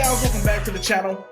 guys, welcome back to the channel.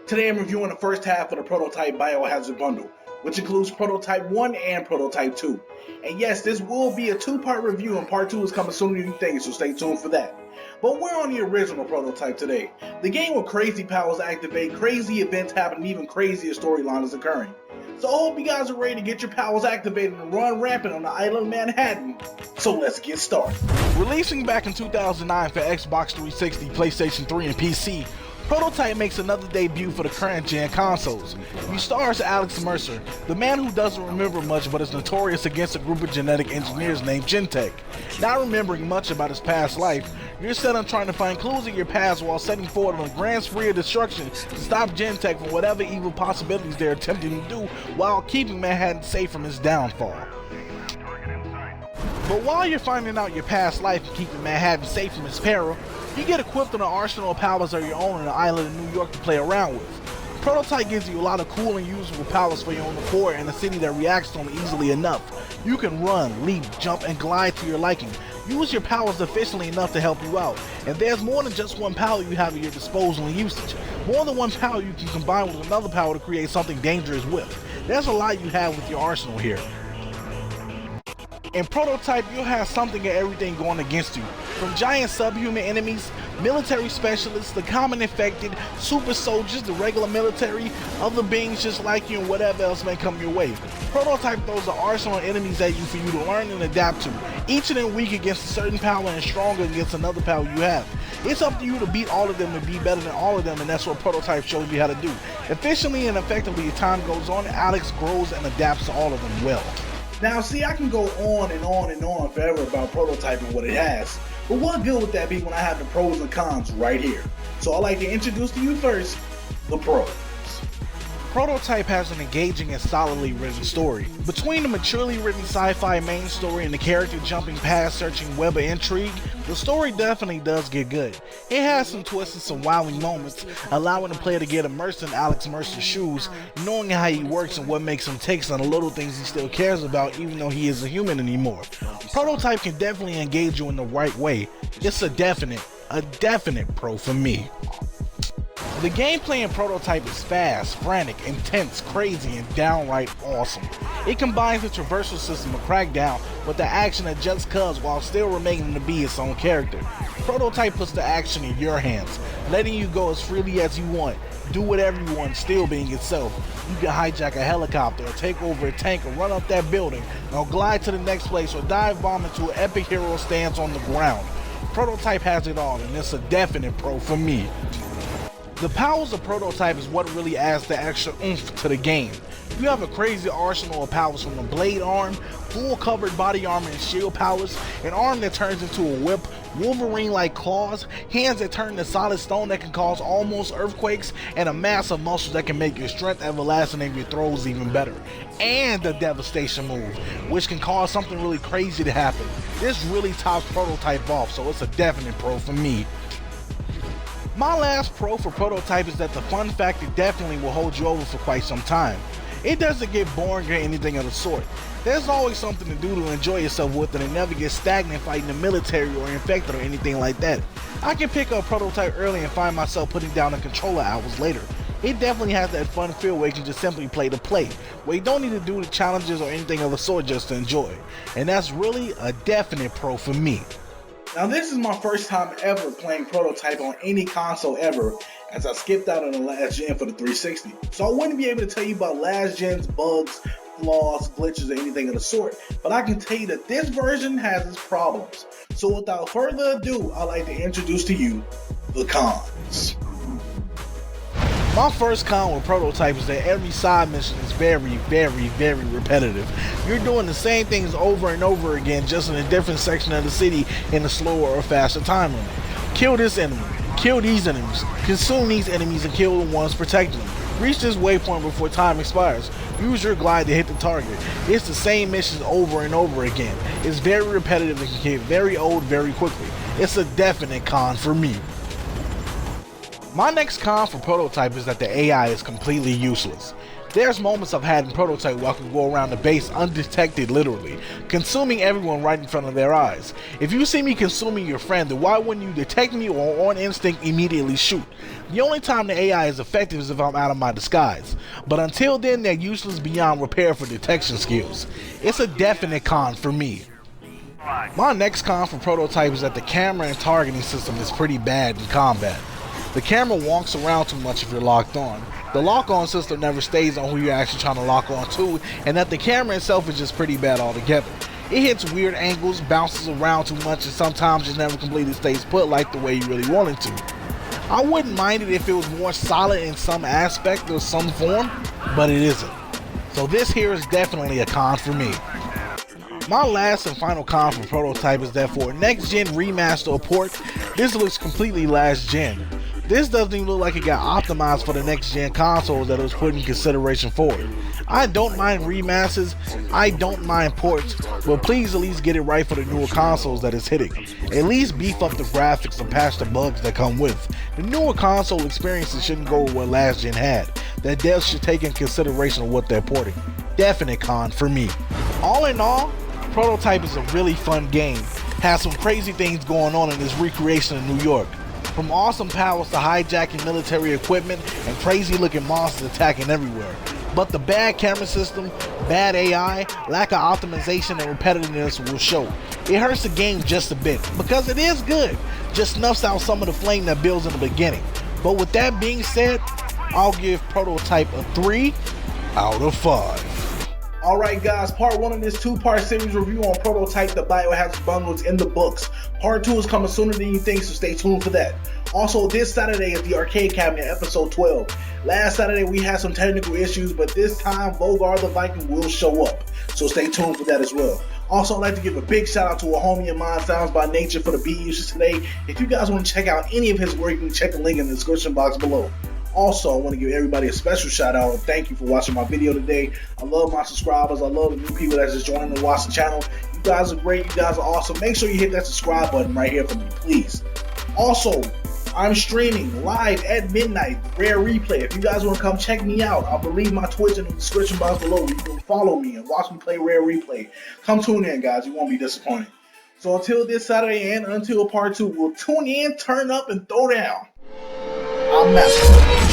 Today I'm reviewing the first half of the Prototype Biohazard bundle, which includes Prototype 1 and Prototype 2. And yes, this will be a two-part review, and part 2 is coming sooner than you think, so stay tuned for that. But we're on the original Prototype today, the game where crazy powers activate, crazy events happen, and even crazier storylines occurring. So I hope you guys are ready to get your powers activated and run rampant on the island of Manhattan. So let's get started. Releasing back in 2009 for Xbox 360, PlayStation 3, and PC, Prototype makes another debut for the current gen consoles. You stars Alex Mercer, the man who doesn't remember much but is notorious against a group of genetic engineers named Gentech. Not remembering much about his past life, you're set on trying to find clues in your past while setting forward on a grand spree of destruction to stop Gentech from whatever evil possibilities they're attempting to do while keeping Manhattan safe from his downfall. But while you're finding out your past life and keeping Manhattan safe from his peril, you get equipped on an arsenal of powers of your own on the island of New York to play around with. Prototype gives you a lot of cool and usable powers for your own accord in a city that reacts to them easily enough. You can run, leap, jump, and glide to your liking. Use your powers efficiently enough to help you out. And there's more than just one power you have at your disposal and usage. More than one power you can combine with another power to create something dangerous with. There's a lot you have with your arsenal here. In Prototype, you'll have something and everything going against you. From giant subhuman enemies, military specialists, the common infected, super soldiers, the regular military, other beings just like you, and whatever else may come your way. Prototype throws an arsenal of enemies at you for you to learn and adapt to. Each of them weak against a certain power and stronger against another power you have. It's up to you to beat all of them and be better than all of them, and that's what Prototype shows you how to do. Efficiently and effectively as time goes on, Alex grows and adapts to all of them well. Now see, I can go on and on and on forever about Prototype and what it has, but what good would that be when I have the pros and cons right here? So I'd like to introduce to you first, the pros. Prototype has an engaging and solidly written story. Between the maturely written sci-fi main story and the character jumping past searching web of intrigue, the story definitely does get good. It has some twists and some wowing moments, allowing the player to get immersed in Alex Mercer's shoes, knowing how he works and what makes him tick on the little things he still cares about even though he isn't human anymore. Prototype can definitely engage you in the right way. It's a definite pro for me. The gameplay in Prototype is fast, frantic, intense, crazy, and downright awesome. It combines the traversal system of Crackdown with the action of Just Cuz while still remaining to be its own character. Prototype puts the action in your hands, letting you go as freely as you want, do whatever you want, still being itself. You can hijack a helicopter, or take over a tank, or run up that building, or glide to the next place, or dive bomb into an epic hero stance on the ground. Prototype has it all, and it's a definite pro for me. The powers of Prototype is what really adds the extra oomph to the game. You have a crazy arsenal of powers from a blade arm, full covered body armor and shield powers, an arm that turns into a whip, Wolverine-like claws, hands that turn to solid stone that can cause almost earthquakes, and a mass of muscles that can make your strength everlasting and your throws even better. And the devastation move, which can cause something really crazy to happen. This really tops Prototype off, so it's a definite pro for me. My last pro for Prototype is that the fun factor definitely will hold you over for quite some time. It doesn't get boring or anything of the sort. There's always something to do to enjoy yourself with, and it never gets stagnant fighting the military or infected or anything like that. I can pick up Prototype early and find myself putting down a controller hours later. It definitely has that fun feel where you can just simply play the play, where you don't need to do the challenges or anything of the sort just to enjoy. And that's really a definite pro for me. Now this is my first time ever playing Prototype on any console ever, as I skipped out on the last gen for the 360. So I wouldn't be able to tell you about last gen's bugs, flaws, glitches, or anything of the sort, but I can tell you that this version has its problems. So without further ado, I'd like to introduce to you the cons. My first con with Prototype is that every side mission is very repetitive. You're doing the same things over and over again, just in a different section of the city in a slower or faster time limit. Kill this enemy, kill these enemies, consume these enemies and kill the ones protecting them. Reach this waypoint before time expires. Use your glide to hit the target. It's the same missions over and over again. It's very repetitive and can get very old very quickly. It's a definite con for me. My next con for Prototype is that the AI is completely useless. There's moments I've had in Prototype where I can go around the base undetected literally, consuming everyone right in front of their eyes. If you see me consuming your friend, then why wouldn't you detect me or on instinct immediately shoot? The only time the AI is effective is if I'm out of my disguise, but until then they're useless beyond repair for detection skills. It's a definite con for me. My next con for Prototype is that the camera and targeting system is pretty bad in combat. The camera wonks around too much if you're locked on. The lock-on system never stays on who you're actually trying to lock on to, and that the camera itself is just pretty bad altogether. It hits weird angles, bounces around too much, and sometimes just never completely stays put like the way you really want it to. I wouldn't mind it if it was more solid in some aspect or some form, but it isn't. So this here is definitely a con for me. My last and final con for Prototype is that for a next-gen remaster or port, this looks completely last-gen. This doesn't even look like it got optimized for the next-gen consoles that it was put in consideration for it. I don't mind remasters, I don't mind ports, but please at least get it right for the newer consoles that it's hitting. At least beef up the graphics and patch the bugs that come with. The newer console experiences shouldn't go with what last-gen had. That devs should take in consideration of what they're porting. Definite con for me. All in all, Prototype is a really fun game. Has some crazy things going on in this recreation of New York. From awesome powers to hijacking military equipment and crazy looking monsters attacking everywhere. But the bad camera system, bad AI, lack of optimization and repetitiveness will show. It hurts the game just a bit, because it is good, just snuffs out some of the flame that builds in the beginning. But with that being said, I'll give Prototype a 3 out of 5. Alright guys, part 1 of this 2-part series review on Prototype, the Biohazard bundle is in the books. Part 2 is coming sooner than you think, so stay tuned for that. Also, this Saturday is the Arcade Cabinet, episode 12. Last Saturday we had some technical issues, but this time Vogar the Viking will show up, so stay tuned for that as well. Also, I'd like to give a big shout out to a homie of mine, SoundsByNature, for the beat usage today. If you guys want to check out any of his work, you can check the link in the description box below. Also, I want to give everybody a special shout out and thank you for watching my video today. I love my subscribers. I love the new people that just joined and watch the channel. You guys are great. You guys are awesome. Make sure you hit that subscribe button right here for me, please. Also, I'm streaming live at midnight, Rare Replay. If you guys want to come check me out, I'll leave my Twitch in the description box below. You can follow me and watch me play Rare Replay. Come tune in, guys. You won't be disappointed. So until this Saturday and until part 2, we'll tune in, turn up, and throw down. I'm Master.